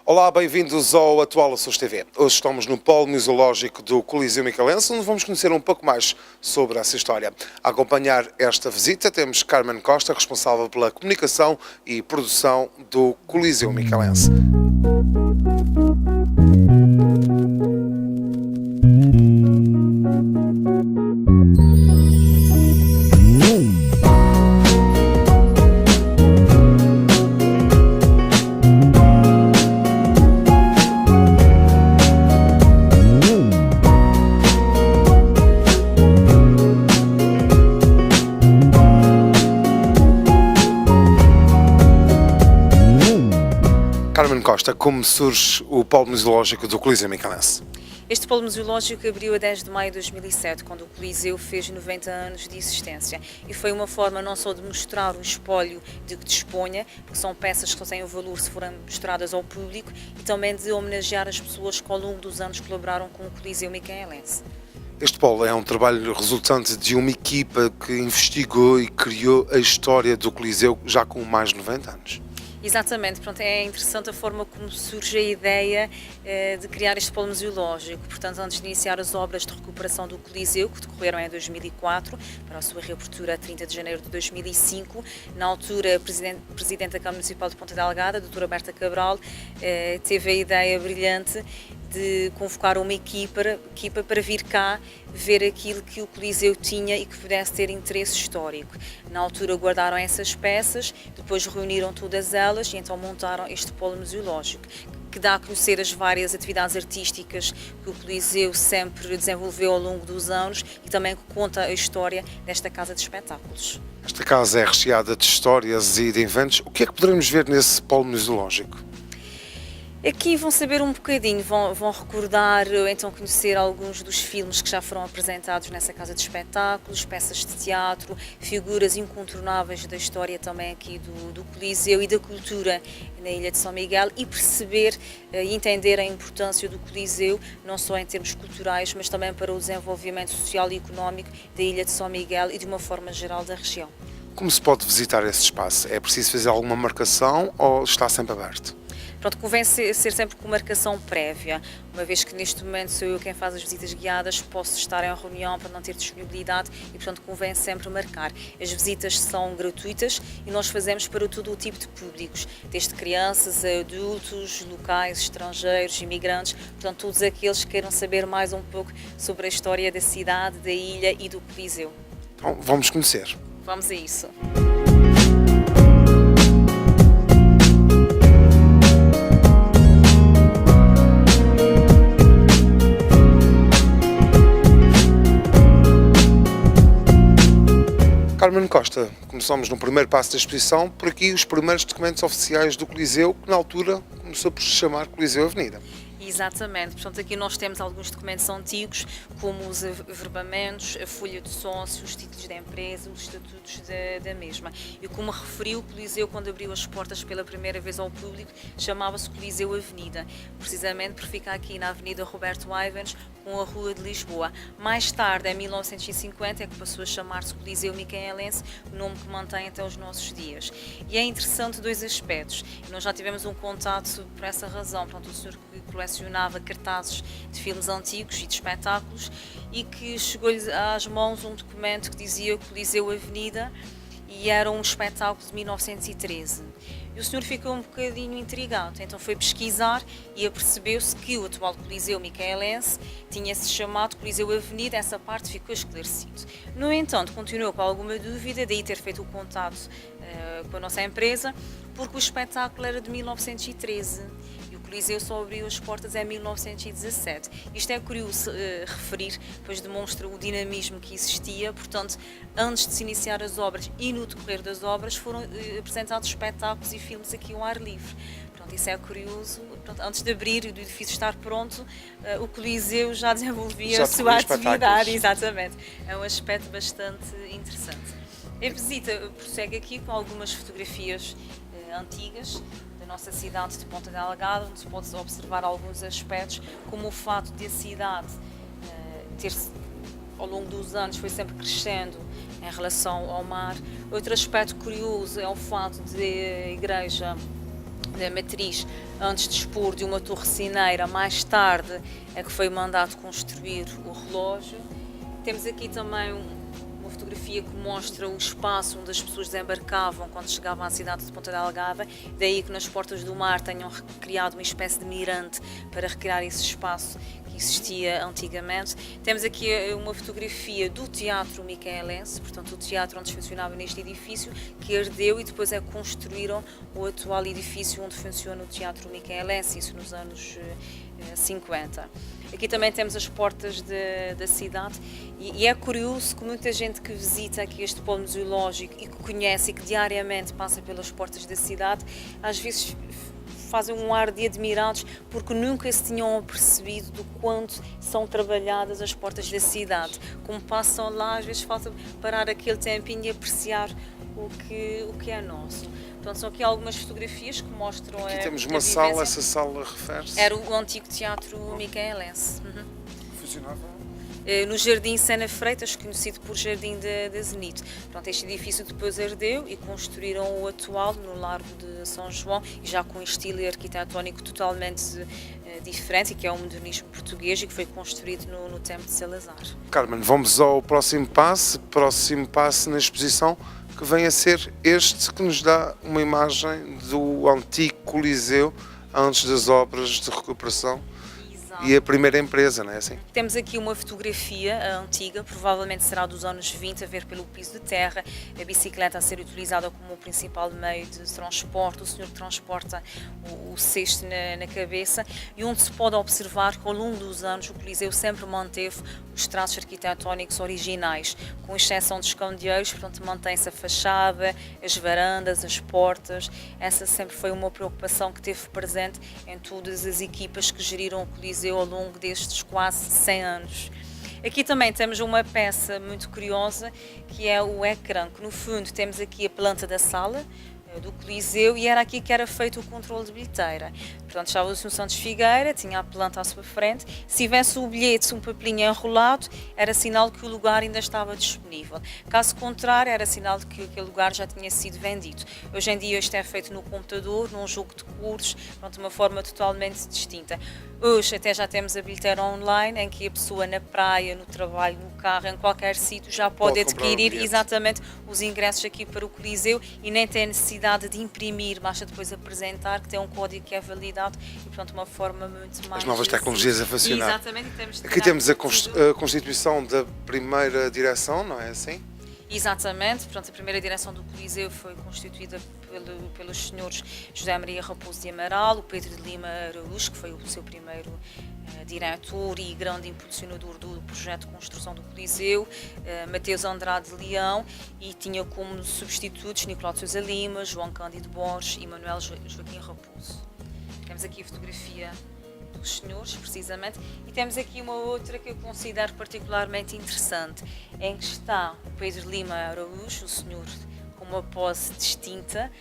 Olá, bem-vindos ao Atual Açores TV. Hoje estamos no Polo Museológico do Coliseu Micaelense, onde vamos conhecer um pouco mais sobre essa história. A acompanhar esta visita temos Carmen Costa, responsável pela comunicação e produção do Coliseu Micaelense. Carmen Costa, como surge o Polo Museológico do Coliseu Micaelense? Este polo museológico abriu a 10 de maio de 2007, quando o Coliseu fez 90 anos de existência. E foi uma forma não só de mostrar o espólio de que disponha, porque são peças que só têm o valor se forem mostradas ao público, e também de homenagear as pessoas que ao longo dos anos colaboraram com o Coliseu Micaelense. Este polo é um trabalho resultante de uma equipa que investigou e criou a história do Coliseu já com mais de 90 anos. Exatamente, pronto, é interessante a forma como surge a ideia de criar este polo museológico. Portanto, antes de iniciar as obras de recuperação do Coliseu, que decorreram em 2004, para a sua reabertura a 30 de janeiro de 2005, na altura, a Presidente da Câmara Municipal de Ponta Delgada, a doutora Berta Cabral, teve a ideia brilhante de convocar uma equipa para vir cá ver aquilo que o Coliseu tinha e que pudesse ter interesse histórico. Na altura guardaram essas peças, depois reuniram todas elas e então montaram este polo museológico, que dá a conhecer as várias atividades artísticas que o Coliseu sempre desenvolveu ao longo dos anos e também conta a história desta casa de espetáculos. Esta casa é recheada de histórias e de eventos. O que é que poderemos ver nesse polo museológico? Aqui vão saber um bocadinho, vão recordar, então conhecer alguns dos filmes que já foram apresentados nessa casa de espetáculos, peças de teatro, figuras incontornáveis da história também aqui do Coliseu e da cultura na Ilha de São Miguel, e perceber e entender a importância do Coliseu, não só em termos culturais, mas também para o desenvolvimento social e económico da Ilha de São Miguel e de uma forma geral da região. Como se pode visitar esse espaço? É preciso fazer alguma marcação ou está sempre aberto? Pronto, convém ser sempre com marcação prévia, uma vez que neste momento sou eu quem faz as visitas guiadas, posso estar em reunião para não ter disponibilidade e, portanto, convém sempre marcar. As visitas são gratuitas e nós fazemos para todo o tipo de públicos, desde crianças a adultos, locais, estrangeiros, imigrantes, portanto, todos aqueles que queiram saber mais um pouco sobre a história da cidade, da ilha e do Coliseu. Então, vamos conhecer. Vamos a isso. Carmen Costa, começamos no primeiro passo da exposição, por aqui os primeiros documentos oficiais do Coliseu, que na altura começou por se chamar Coliseu Avenida. Exatamente, portanto aqui nós temos alguns documentos antigos, como os averbamentos, a folha de sócio, os títulos da empresa, os estatutos da mesma. E como referiu, o Coliseu, quando abriu as portas pela primeira vez ao público, chamava-se Coliseu Avenida, precisamente por ficar aqui na Avenida Roberto Ivens, com a Rua de Lisboa. Mais tarde, em 1950, é que passou a chamar-se Coliseu Micaelense, nome que mantém até os nossos dias. E é interessante dois aspectos. Nós já tivemos um contato por essa razão, portanto, o senhor que colecionava cartazes de filmes antigos e de espetáculos e que chegou-lhe às mãos um documento que dizia Coliseu Avenida e era um espetáculo de 1913. E o senhor ficou um bocadinho intrigado, então foi pesquisar e apercebeu-se que o atual Coliseu Micaelense tinha-se chamado Coliseu Avenida, essa parte ficou esclarecido. No entanto, continuou com alguma dúvida, daí ter feito o contato com a nossa empresa, porque o espetáculo era de 1913 e o Coliseu só abriu as portas em 1917. Isto é curioso referir, pois demonstra o dinamismo que existia, portanto, antes de se iniciar as obras e no decorrer das obras foram apresentados espetáculos e filmes aqui ao ar livre. Portanto, isso é curioso. Portanto, antes de abrir e do edifício estar pronto, o Coliseu já desenvolvia a sua atividade. Exatamente. É um aspecto bastante interessante. A visita prossegue aqui com algumas fotografias antigas da nossa cidade de Ponta Delgada, onde se pode observar alguns aspectos, como o fato de a cidade ao longo dos anos foi sempre crescendo em relação ao mar. Outro aspecto curioso é o fato de a igreja da matriz antes de expor de uma torre cineira, mais tarde é que foi mandado construir o relógio. Temos aqui também uma fotografia que mostra o espaço onde as pessoas desembarcavam quando chegavam à cidade de Ponta Delgada, daí que nas portas do mar tenham criado uma espécie de mirante para recriar esse espaço que existia antigamente. Temos aqui uma fotografia do Teatro Micaelense, portanto o teatro onde funcionava neste edifício, que ardeu e depois é que construíram o atual edifício onde funciona o Teatro Micaelense, isso nos anos 50. Aqui também temos as portas da cidade e é curioso que muita gente que visita aqui este polo museológico e que conhece e que diariamente passa pelas portas da cidade, às vezes fazem um ar de admirados porque nunca se tinham apercebido do quanto são trabalhadas as portas da cidade. Como passam lá, às vezes falta parar aquele tempinho e apreciar o que é nosso. Portanto, são aqui algumas fotografias que mostram Aqui temos a uma vivência. sala, essa sala refere-se? Era o antigo Teatro Micaelense. Funcionava? No Jardim Sena Freitas, conhecido por Jardim da Zenit. Pronto, este edifício depois ardeu e construíram o atual no Largo de São João, e já com um estilo arquitetónico totalmente diferente, e que é o modernismo português e que foi construído no tempo de Salazar. Carmen, vamos ao próximo passo na exposição, que vem a ser este, que nos dá uma imagem do antigo Coliseu antes das obras de recuperação. E a primeira empresa, não é assim? Temos aqui uma fotografia antiga, provavelmente será dos anos 20, a ver pelo piso de terra, a bicicleta a ser utilizada como o principal meio de transporte, o senhor que transporta o cesto na cabeça, e onde se pode observar que ao longo dos anos o Coliseu sempre manteve os traços arquitetónicos originais, com exceção dos candeeiros, portanto mantém-se a fachada, as varandas, as portas. Essa sempre foi uma preocupação que teve presente em todas as equipas que geriram o Coliseu ao longo destes quase 100 anos. Aqui também temos uma peça muito curiosa, que é o ecrã, que no fundo temos aqui a planta da sala do Coliseu, e era aqui que era feito o controle de bilheteira. Portanto, estava o Sr. Santos Figueira, tinha a planta à sua frente, se tivesse o bilhete, um papelinho enrolado, era sinal que o lugar ainda estava disponível. Caso contrário, era sinal de que aquele lugar já tinha sido vendido. Hoje em dia isto é feito no computador, num jogo de cores, de uma forma totalmente distinta. Hoje até já temos a bilheteira online, em que a pessoa na praia, no trabalho, no carro, em qualquer sítio, já pode adquirir exatamente os ingressos aqui para o Coliseu e nem tem necessidade de imprimir, basta depois apresentar que tem um código que é validado e, portanto, uma forma muito mais... As novas tecnologias a funcionar. Exatamente. E temos aqui temos a constituição da primeira direção, não é assim? Exatamente, portanto, a primeira direção do Coliseu foi constituída pelos senhores José Maria Raposo de Amaral, o Pedro de Lima Araújo, que foi o seu primeiro diretor e grande impulsionador do projeto de construção do Coliseu, Mateus Andrade de Leão, e tinha como substitutos Nicolau de Sousa Lima, João Cândido Borges e Manuel Joaquim Raposo. Temos aqui a fotografia dos senhores, precisamente, e temos aqui uma outra que eu considero particularmente interessante, em que está o Pedro Lima Araújo, o senhor com uma pose distinta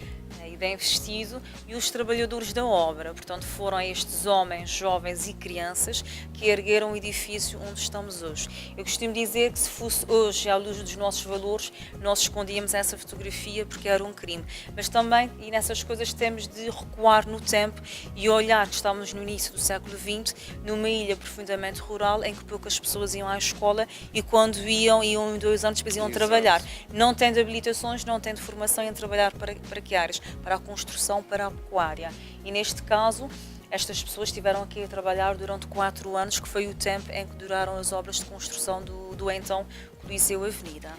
e bem vestido, e os trabalhadores da obra. Portanto, foram estes homens, jovens e crianças que ergueram o edifício onde estamos hoje. Eu costumo dizer que se fosse hoje, à luz dos nossos valores, nós escondíamos essa fotografia porque era um crime. Mas também, e nessas coisas, temos de recuar no tempo e olhar que estamos no início do século XX, numa ilha profundamente rural, em que poucas pessoas iam à escola e quando iam em 2 anos depois iam trabalhar. Não tendo habilitações, não tendo formação, iam trabalhar para que áreas? Para a construção, para a pecuária. E neste caso, estas pessoas estiveram aqui a trabalhar durante 4 anos, que foi o tempo em que duraram as obras de construção do então Coliseu Avenida.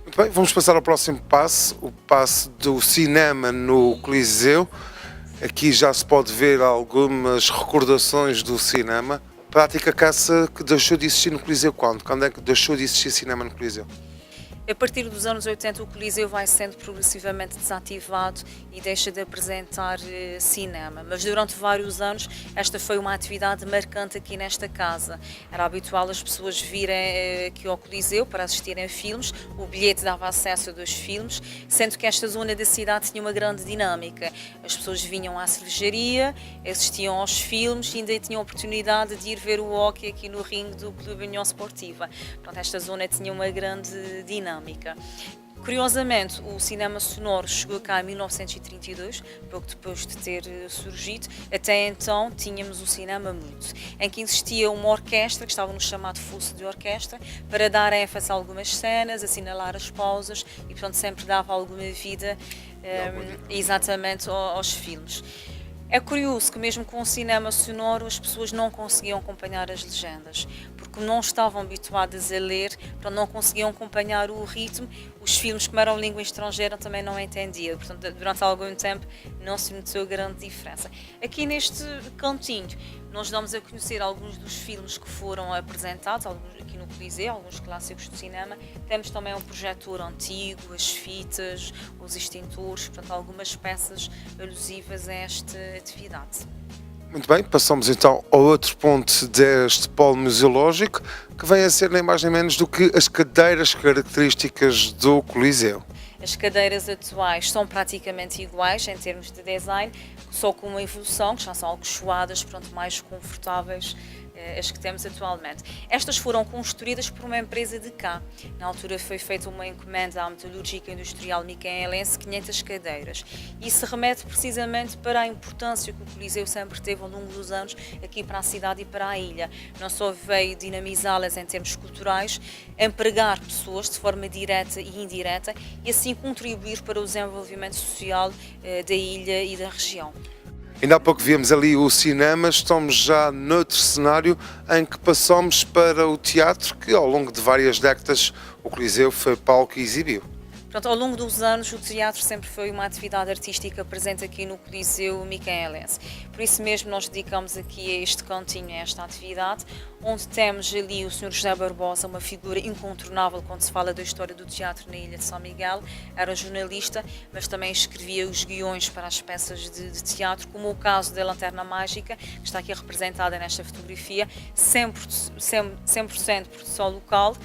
Muito bem, vamos passar ao próximo passo, o passo do cinema no Coliseu. Aqui já se pode ver algumas recordações do cinema. Prática caça que deixou de existir no Coliseu quando? Quando é que deixou de existir cinema no Coliseu? A partir dos anos 80 o Coliseu vai sendo progressivamente desativado e deixa de apresentar cinema, mas durante vários anos esta foi uma atividade marcante aqui nesta casa. Era habitual as pessoas virem aqui ao Coliseu para assistirem a filmes, o bilhete dava acesso a 2 filmes, sendo que esta zona da cidade tinha uma grande dinâmica. As pessoas vinham à cervejaria, assistiam aos filmes e ainda tinham a oportunidade de ir ver o hóquei aqui no ringue do Clube União Sportiva. Portanto, esta zona tinha uma grande dinâmica. Curiosamente, o cinema sonoro chegou cá em 1932, pouco depois de ter surgido. Até então tínhamos o cinema mudo, em que existia uma orquestra, que estava no chamado fosso de orquestra, para dar ênfase a algumas cenas, assinalar as pausas e, portanto, sempre dava alguma vida exatamente aos filmes. É curioso que mesmo com o cinema sonoro as pessoas não conseguiam acompanhar as legendas, porque não estavam habituadas a ler, portanto não conseguiam acompanhar o ritmo. Os filmes, como eram língua estrangeira, também não entendiam, portanto durante algum tempo não se notou grande diferença. Aqui neste cantinho nós damos a conhecer alguns dos filmes que foram apresentados, aqui no Coliseu, alguns clássicos do cinema. Temos também um projetor antigo, as fitas, os extintores, portanto algumas peças alusivas a esta atividade. Muito bem, passamos então ao outro ponto deste polo museológico, que vem a ser nem mais nem menos do que as cadeiras características do Coliseu. As cadeiras atuais são praticamente iguais em termos de design, só com uma evolução, que já são alcochoadas, pronto, mais confortáveis, as que temos atualmente. Estas foram construídas por uma empresa de cá. Na altura foi feita uma encomenda à metalúrgica industrial micaelense, 500 cadeiras. E se remete precisamente para a importância que o Coliseu sempre teve ao longo dos anos aqui para a cidade e para a ilha. Não só veio dinamizá-las em termos culturais, empregar pessoas de forma direta e indireta e assim contribuir para o desenvolvimento social da ilha e da região. Ainda há pouco víamos ali o cinema, estamos já noutro cenário em que passamos para o teatro, que ao longo de várias décadas o Coliseu foi palco e exibiu. Portanto, ao longo dos anos, o teatro sempre foi uma atividade artística presente aqui no Coliseu Micaelense. Por isso mesmo, nós dedicamos aqui a este cantinho, a esta atividade, onde temos ali o Sr. José Barbosa, uma figura incontornável quando se fala da história do teatro na Ilha de São Miguel. Era jornalista, mas também escrevia os guiões para as peças de teatro, como o caso da Lanterna Mágica, que está aqui representada nesta fotografia, 100% produção local,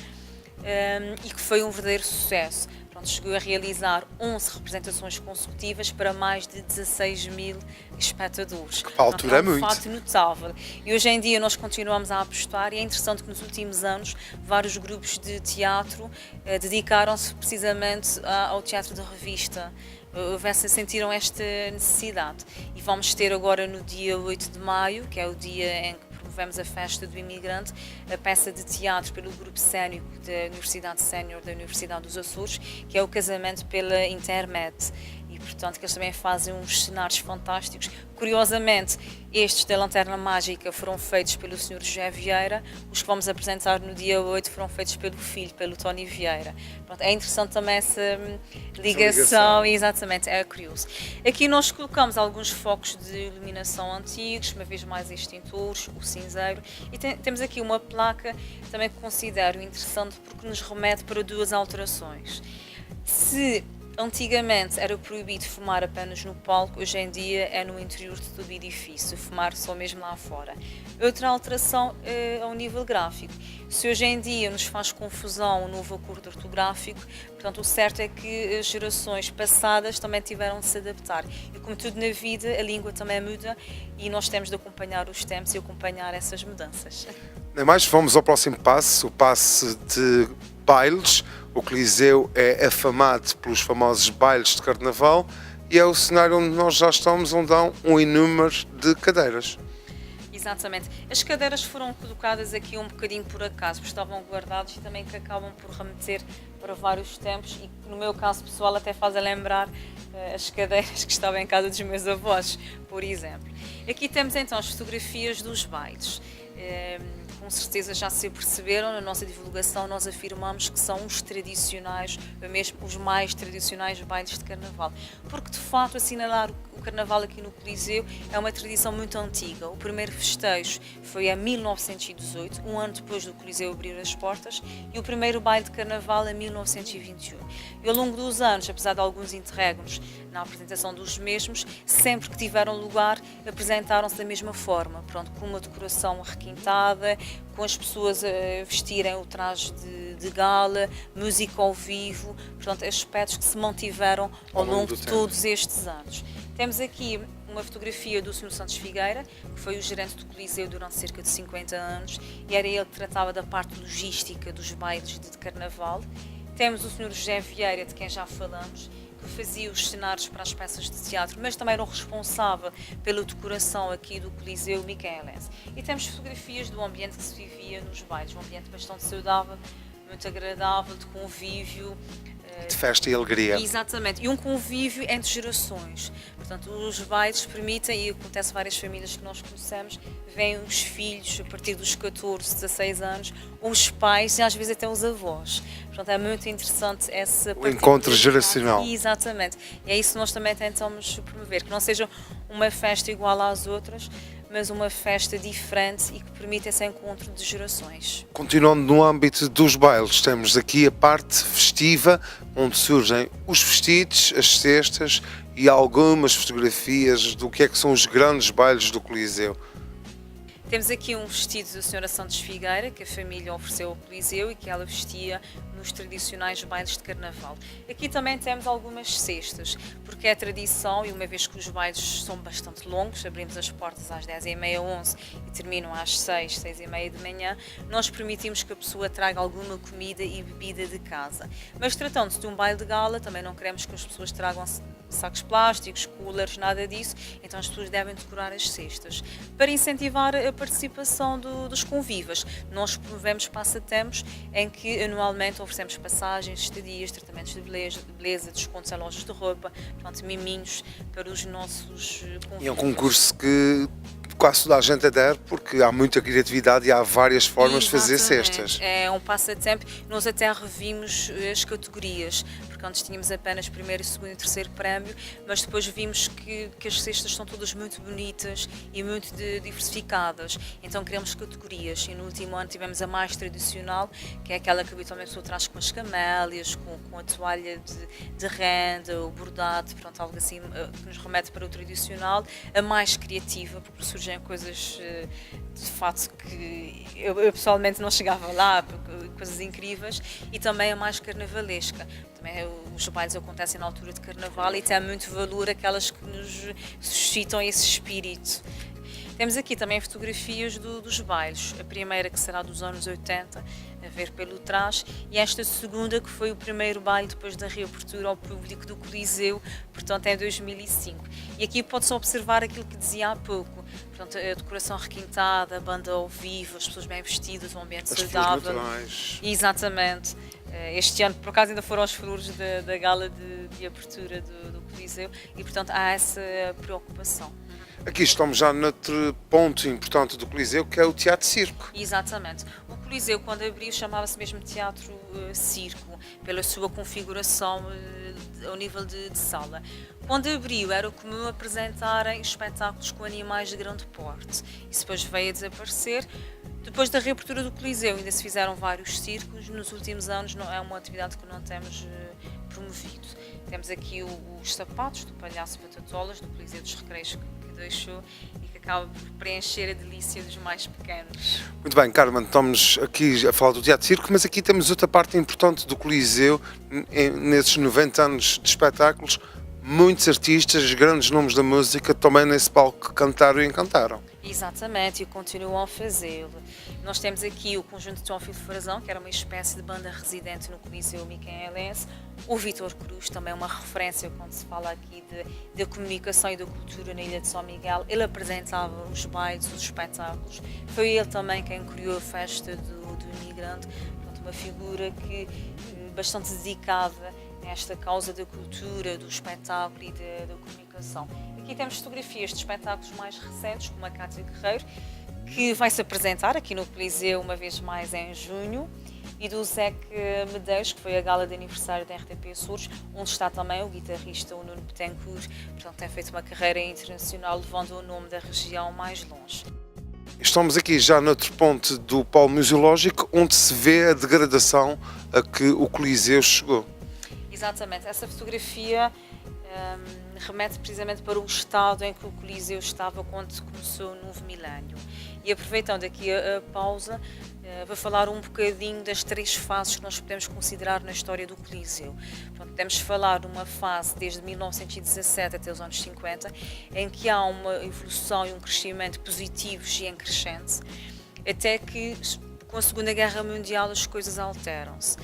e que foi um verdadeiro sucesso. Chegou a realizar 11 representações consecutivas para mais de 16 mil espectadores. Que para a altura é muito. Um fato notável. E hoje em dia nós continuamos a apostar e é interessante que nos últimos anos vários grupos de teatro dedicaram-se precisamente ao teatro de revista. Sentiram esta necessidade. E vamos ter agora no dia 8 de maio, que é o dia em que promovemos a Festa do Imigrante, a peça de teatro pelo Grupo Sénior da Universidade Sénior da Universidade dos Açores, que é o Casamento pela Intermed. E, portanto, que eles também fazem uns cenários fantásticos. Curiosamente, estes da Lanterna Mágica foram feitos pelo Sr. José Vieira, os que vamos apresentar no dia 8 foram feitos pelo filho, pelo Tony Vieira. Pronto, é interessante também essa ligação, exatamente, é curioso. Aqui nós colocamos alguns focos de iluminação antigos, uma vez mais extintores, o cinzeiro, e temos aqui uma placa também que considero interessante porque nos remete para duas alterações. Se antigamente era proibido fumar apenas no palco, hoje em dia é no interior de todo o edifício, fumar só mesmo lá fora. Outra alteração é ao nível gráfico. Se hoje em dia nos faz confusão o novo acordo ortográfico, portanto o certo é que as gerações passadas também tiveram de se adaptar. E como tudo na vida, a língua também muda e nós temos de acompanhar os tempos e acompanhar essas mudanças. Nem mais, vamos ao próximo passo, o passo de bailes. O Coliseu é afamado pelos famosos bailes de carnaval e é o cenário onde nós já estamos, onde há um inúmero de cadeiras. Exatamente. As cadeiras foram colocadas aqui um bocadinho por acaso, porque estavam guardados e também que acabam por remeter para vários tempos e no meu caso pessoal até faz a lembrar as cadeiras que estavam em casa dos meus avós, por exemplo. Aqui temos então as fotografias dos bailes. Com certeza já se perceberam, na nossa divulgação nós afirmamos que são os tradicionais, ou mesmo os mais tradicionais bailes de carnaval. Porque de facto assinalar o carnaval aqui no Coliseu é uma tradição muito antiga. O primeiro festejo foi em 1918, um ano depois do Coliseu abrir as portas, e o primeiro baile de carnaval em 1921. E ao longo dos anos, apesar de alguns interregnos na apresentação dos mesmos, sempre que tiveram lugar apresentaram-se da mesma forma, pronto, com uma decoração requintada, com as pessoas a vestirem o traje de gala, música ao vivo, portanto, aspectos que se mantiveram ao longo de todos estes anos. Temos aqui uma fotografia do Sr. Santos Figueira, que foi o gerente do Coliseu durante cerca de 50 anos, e era ele que tratava da parte logística dos bailes de carnaval. Temos o Sr. José Vieira, de quem já falamos, que fazia os cenários para as peças de teatro, mas também era o responsável pela decoração aqui do Coliseu Micaelense. E temos fotografias do ambiente que se vivia nos bailes, um ambiente bastante saudável, muito agradável, de convívio. De festa e alegria. Exatamente, e um convívio entre gerações. Portanto, os bailes permitem, e acontece em várias famílias que nós conhecemos, vêm os filhos a partir dos 14, 16 anos, ou os pais e às vezes até os avós. Portanto, é muito interessante essa O encontro geracional. Exatamente, e é isso que nós também tentamos promover, que não seja uma festa igual às outras, mas uma festa diferente e que permite esse encontro de gerações. Continuando no âmbito dos bailes, temos aqui a parte festiva, onde surgem os vestidos, as cestas e algumas fotografias do que são os grandes bailes do Coliseu. Temos aqui um vestido da Senhora Santos Figueira, que a família ofereceu ao Coliseu e que ela vestia nos tradicionais bailes de Carnaval. Aqui também temos algumas cestas, porque é tradição, e uma vez que os bailes são bastante longos, abrimos as portas às 10h30, 11 e terminam às 6, 6h30 de manhã, nós permitimos que a pessoa traga alguma comida e bebida de casa. Mas tratando-se de um baile de gala, também não queremos que as pessoas tragam sacos plásticos, coolers, nada disso, então as pessoas devem decorar as cestas. Para incentivar a participação dos convivas, nós promovemos passatempos em que anualmente oferecemos passagens, estadias, tratamentos de beleza, descontos em lojas de roupa, portanto, miminhos para os nossos convivas. E é um concurso que quase toda a gente adere, porque há muita criatividade e há várias formas de fazer cestas. É um passatempo. Nós até revimos as categorias, porque antes tínhamos apenas primeiro, segundo e terceiro prémio, mas depois vimos que as cestas são todas muito bonitas e muito diversificadas. Então criamos categorias e no último ano tivemos a mais tradicional, que é aquela que habitualmente a pessoa traz com as camélias, com a toalha de renda, o bordado, portanto algo assim que nos remete para o tradicional. A mais criativa, porque surgem coisas de fato que eu pessoalmente não chegava lá, coisas incríveis, e também a mais carnavalesca. Também os bailes acontecem na altura de carnaval e tem muito valor aquelas que nos suscitam esse espírito. Temos aqui também fotografias dos bailes, a primeira que será dos anos 80, a ver pelo trás, e esta segunda que foi o primeiro baile depois da reabertura ao público do Coliseu, portanto em 2005. E aqui pode-se observar aquilo que dizia há pouco, portanto a decoração requintada, a banda ao vivo, as pessoas bem vestidas, um ambiente saudável. Exatamente. Este ano, por acaso, ainda foram os furos da gala de abertura do Coliseu e, portanto, há essa preocupação. Aqui estamos já noutro ponto importante do Coliseu, que é o Teatro Circo. Exatamente. O Coliseu, quando abriu, chamava-se mesmo Teatro Circo, pela sua configuração ao nível de sala. Quando abriu, era comum apresentarem espetáculos com animais de grande porte. Isso depois veio a desaparecer. Depois da reabertura do Coliseu, ainda se fizeram vários circos. Nos últimos anos, não é uma atividade que não temos promovido. Temos aqui os sapatos do Palhaço Batatolas, do Coliseu dos Recreios, que deixou e que acaba por preencher a delícia dos mais pequenos. Muito bem, Carmen, estamos aqui a falar do Teatro Circo, mas aqui temos outra parte importante do Coliseu, nesses 90 anos de espetáculos, muitos artistas, grandes nomes da música, também nesse palco cantaram e encantaram. Exatamente, e continuam a fazê-lo. Nós temos aqui o conjunto de Teófilo Frazão, que era uma espécie de banda residente no Coliseu Micaelense. O Vítor Cruz, também uma referência quando se fala aqui da comunicação e da cultura na Ilha de São Miguel. Ele apresentava os bailes, os espetáculos. Foi ele também quem criou a festa do imigrante. Portanto, uma figura que bastante dedicada a esta causa da cultura, do espetáculo e da comunicação. Aqui temos fotografias de espetáculos mais recentes, como a Cátia Guerreiro, que vai se apresentar aqui no Coliseu uma vez mais em junho, e do Zeca Medeiros, que foi a gala de aniversário da RTP Açores, onde está também o guitarrista, o Nuno Betancourt, portanto tem feito uma carreira internacional, levando o nome da região mais longe. Estamos aqui já noutro ponto do polo museológico, onde se vê a degradação a que o Coliseu chegou. Exatamente, essa fotografia remete precisamente para o estado em que o Coliseu estava quando começou o novo milénio. E aproveitando aqui a pausa, vou falar um bocadinho das 3 fases que nós podemos considerar na história do Coliseu. Portanto, podemos falar de uma fase desde 1917 até os anos 50, em que há uma evolução e um crescimento positivos e em crescente, até que com a Segunda Guerra Mundial as coisas alteram-se.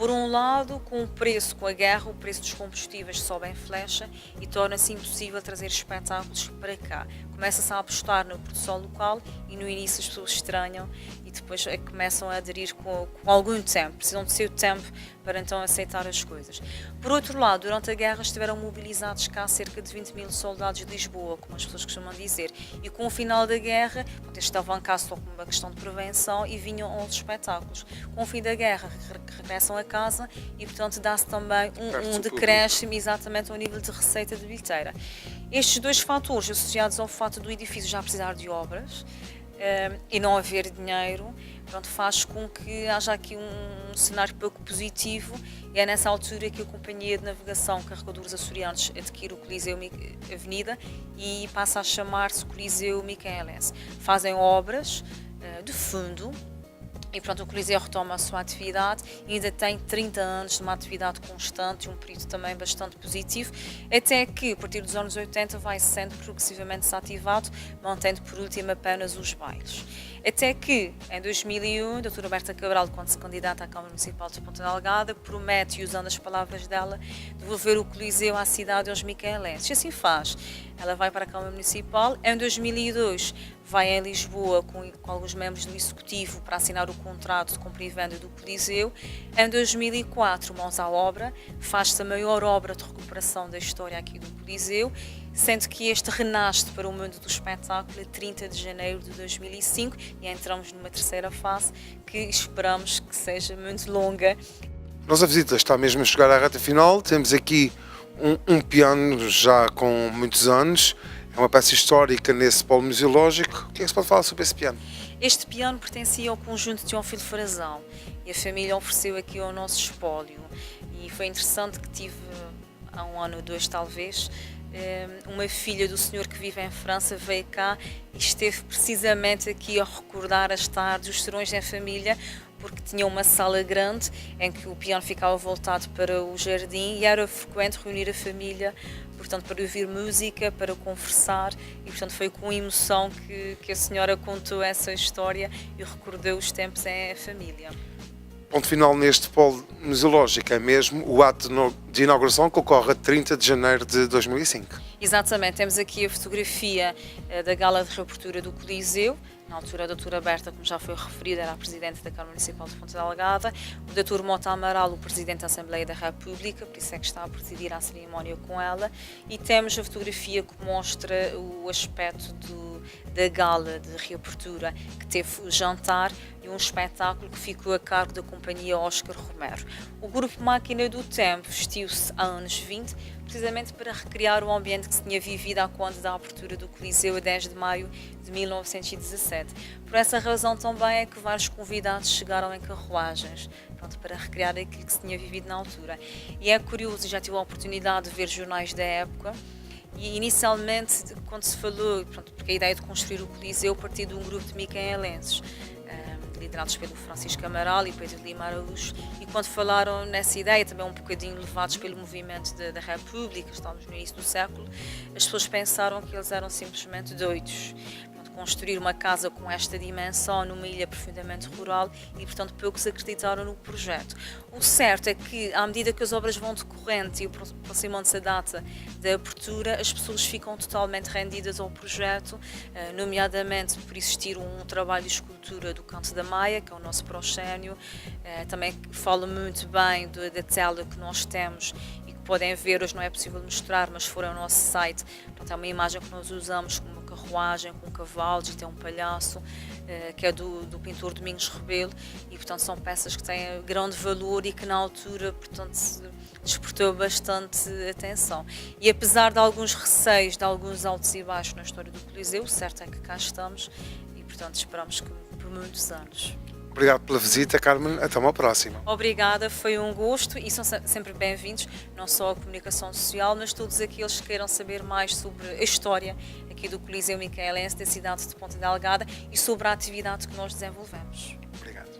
Por um lado, com a guerra, o preço dos combustíveis sobe em flecha e torna-se impossível trazer espetáculos para cá. Começa-se a apostar na produção local e no início as pessoas estranham e depois começam a aderir com algum tempo, precisam de seu tempo para então aceitar as coisas. Por outro lado, durante a guerra estiveram mobilizados cá cerca de 20 mil soldados de Lisboa, como as pessoas costumam dizer, e com o final da guerra, eles estavam cá só como uma questão de prevenção e vinham aos espetáculos. Com o fim da guerra, regressam a casa e, portanto, dá-se também um decréscimo exatamente ao nível de receita de bilheteira. Estes dois fatores, associados ao fato do edifício já precisar de obras e não haver dinheiro, pronto, faz com que haja aqui um cenário pouco positivo e é nessa altura que a Companhia de Navegação Carregadores Açorianos adquire o Coliseu Avenida e passa a chamar-se Coliseu Micaelense. Fazem obras de fundo. E pronto, o Coliseu retoma a sua atividade e ainda tem 30 anos de uma atividade constante e um período também bastante positivo, até que a partir dos anos 80 vai sendo progressivamente desativado, mantendo por último apenas os bailes. Até que, em 2001, a doutora Berta Cabral, quando se candidata à Câmara Municipal de Ponta Delgada, promete, usando as palavras dela, devolver o Coliseu à cidade e aos micaelenses. E assim faz. Ela vai para a Câmara Municipal. Em 2002, vai a Lisboa com alguns membros do Executivo para assinar o contrato de compra e venda do Coliseu. Em 2004, mãos à obra, faz-se a maior obra de recuperação da história aqui do Coliseu, sendo que este renasce para o mundo do espetáculo a 30 de janeiro de 2005 e entramos numa terceira fase que esperamos que seja muito longa. Nossa visita está mesmo a chegar à reta final, temos aqui um piano já com muitos anos, é uma peça histórica nesse polo museológico. O que é que se pode falar sobre esse piano? Este piano pertencia ao conjunto de Teófilo Frazão e a família ofereceu aqui ao nosso espólio e foi interessante que tive há um ano ou dois talvez, uma filha do senhor que vive em França veio cá e esteve precisamente aqui a recordar as tardes, os serões em família, porque tinha uma sala grande em que o piano ficava voltado para o jardim e era frequente reunir a família, portanto, para ouvir música, para conversar e, portanto, foi com emoção que a senhora contou essa história e recordou os tempos em família. Ponto final neste polo museológico é mesmo o ato de inauguração que ocorre a 30 de janeiro de 2005. Exatamente, temos aqui a fotografia da gala de reabertura do Coliseu. Na altura, a doutora Berta, como já foi referida, era a Presidente da Câmara Municipal de Ponta Delgada. O doutor Mota Amaral, o Presidente da Assembleia da República, por isso é que está a presidir a cerimónia com ela. E temos a fotografia que mostra o aspecto da gala de reabertura, que teve o jantar e um espetáculo que ficou a cargo da Companhia Oscar Romero. O Grupo Máquina do Tempo vestiu-se há anos 20, precisamente para recriar o ambiente que se tinha vivido quando da abertura do Coliseu a 10 de maio de 1917. Por essa razão também é que vários convidados chegaram em carruagens, pronto, para recriar aquilo que se tinha vivido na altura. E é curioso, já tive a oportunidade de ver jornais da época, e inicialmente, quando se falou, pronto, porque a ideia de construir o Coliseu partiu de um grupo de micaelenses, liderados pelo Francisco Amaral e Pedro Lima Araújo, e quando falaram nessa ideia, também um bocadinho levados pelo movimento da República, estamos no início do século, as pessoas pensaram que eles eram simplesmente doidos. Construir uma casa com esta dimensão numa ilha profundamente rural e, portanto, poucos acreditaram no projeto. O certo é que, à medida que as obras vão decorrendo e aproximando-se a data da abertura, as pessoas ficam totalmente rendidas ao projeto, nomeadamente por existir um trabalho de escultura do Canto da Maia, que é o nosso proscénio, também fala muito bem da tela que nós temos e que podem ver, hoje não é possível mostrar, mas se for ao nosso site, portanto, é uma imagem que nós usamos como uma carruagem com cavalos e tem um palhaço, que é do pintor Domingos Rebelo, e portanto são peças que têm grande valor e que na altura, portanto, despertou bastante atenção. E apesar de alguns receios, de alguns altos e baixos na história do Coliseu, o certo é que cá estamos e, portanto, esperamos que por muitos anos. Obrigado pela visita, Carmen. Até uma próxima. Obrigada, foi um gosto e são sempre bem-vindos, não só a comunicação social, mas todos aqueles que queiram saber mais sobre a história aqui do Coliseu Micaelense, da cidade de Ponta Delgada e sobre a atividade que nós desenvolvemos. Obrigado.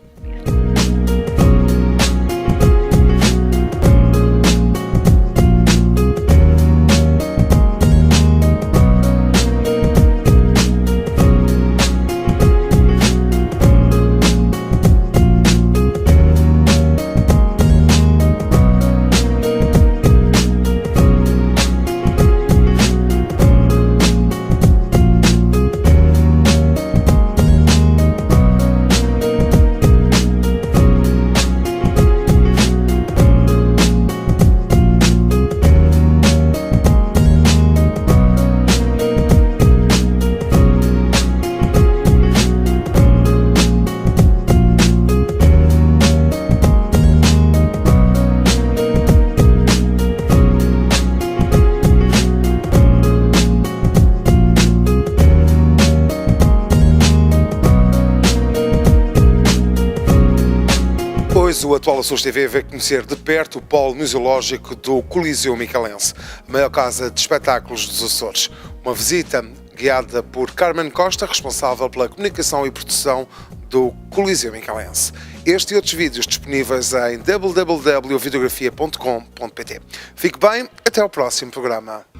Atual Açores TV veio conhecer de perto o polo museológico do Coliseu Micalense, a maior casa de espetáculos dos Açores. Uma visita guiada por Carmen Costa, responsável pela comunicação e produção do Coliseu Micalense. Este e outros vídeos disponíveis em www.videografia.com.pt. Fique bem, até ao próximo programa.